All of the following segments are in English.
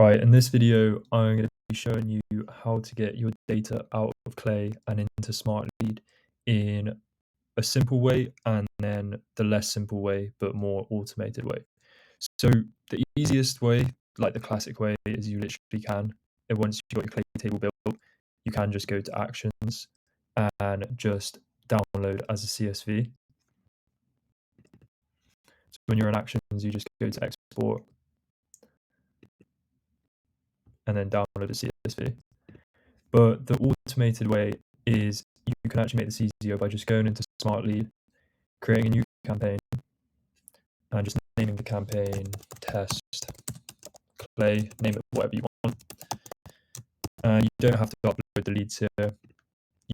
Right, in this video, I'm going to be showing you how to get your data out of Clay and into Smartlead in a simple way and then the less simple way, but more automated way. So the easiest way, like the classic way, is you literally can, and once you've got your Clay table built, you can just go to Actions and just download as a CSV. So when you're in Actions, you just go to Export and then download a CSV. But the automated way is you can actually make this easier by just going into Smartlead, creating a new campaign, and just naming the campaign Test Clay, name it whatever you want. And you don't have to upload the leads here.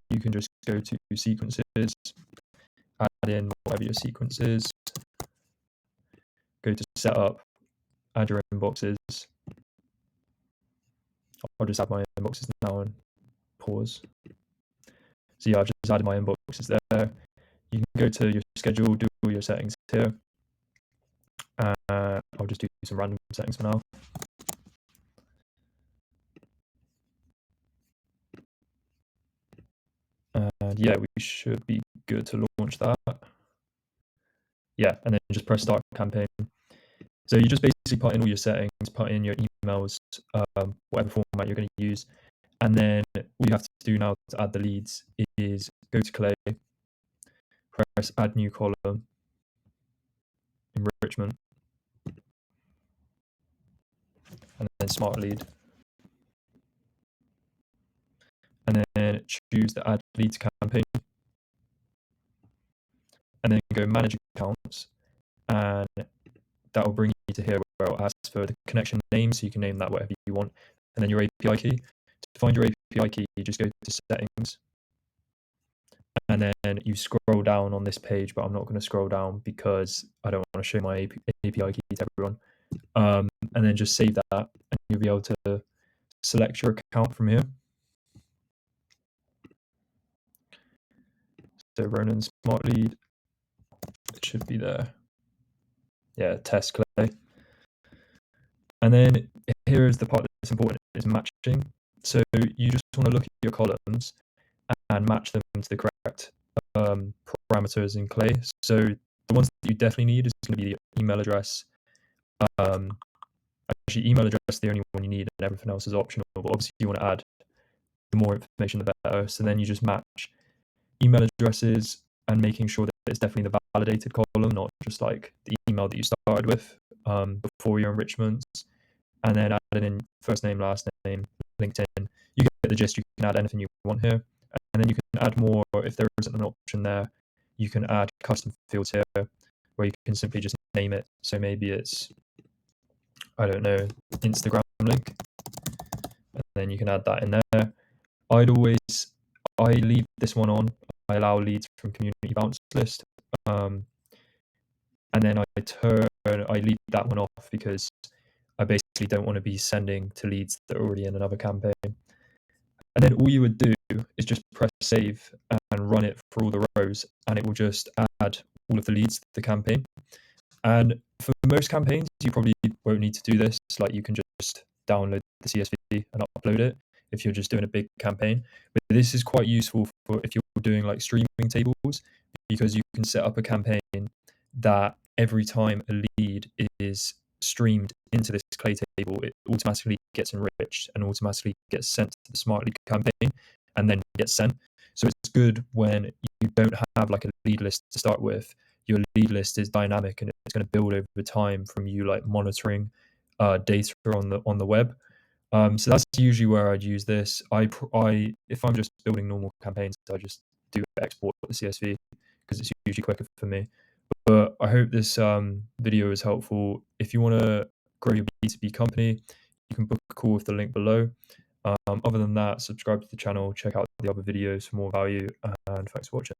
You can just go to Sequences, add in whatever your sequence is, go to Setup, add your inboxes. I'll just add my inboxes now and pause. So yeah, I've just added my inboxes there. You can go to your schedule, do all your settings here. I'll just do some random settings for now. And yeah, we should be good to launch that. Yeah, and then just press start campaign. So you just basically put in all your settings, put in your emails, whatever format you're going to use. And then what you have to do now to add the leads is go to Clay, press add new column, enrichment, and then Smartlead. And then choose the add leads campaign. And then go manage accounts, and that will bring you to here where it'll ask for the connection name, so you can name that whatever you want, and then your API key. To find your API key, you just go to settings, and then you scroll down on this page, but I'm not going to scroll down because I don't want to show my API key to everyone. And then just save that, and you'll be able to select your account from here. So Ronan Smartlead, it should be there. Yeah, test Clay. And then here is the part that's important, is matching. So you just want to look at your columns and match them to the correct parameters in Clay. So the ones that you definitely need is going to be the email address. Actually, email address is the only one you need, and everything else is optional. But obviously, you want to add the more information, the better. So then you just match email addresses and making sure that it's definitely the validated column, not just like the email that you started with before your enrichments. And then add in first name, last name, LinkedIn. You get the gist. You can add anything you want here. And then you can add more if there isn't an option there. You can add custom fields here where you can simply just name it. So maybe it's, I don't know, Instagram link. And then you can add that in there. I leave this one on. I allow leads from community bounce list. And then I leave that one off because I basically don't want to be sending to leads that are already in another campaign. And then all you would do is just press save and run it for all the rows, and it will just add all of the leads to the campaign. And for most campaigns, you probably won't need to do this. Like, you can just download the CSV and upload it if you're just doing a big campaign. But this is quite useful for if you're doing like streaming tables, because you can set up a campaign that every time a lead is streamed into this Clay table, it automatically gets enriched and automatically gets sent to the Smartlead campaign and then gets sent. So it's good when you don't have like a lead list to start with. Your lead list is dynamic and it's going to build over time from you like monitoring data on the web. So that's usually where I'd use this. If I'm just building normal campaigns, I just do export the CSV because it's usually quicker for me. But I hope this video is helpful. If you want to grow your B2B company, you can book a call with the link below. Other than that, subscribe to the channel, check out the other videos for more value, and thanks for watching.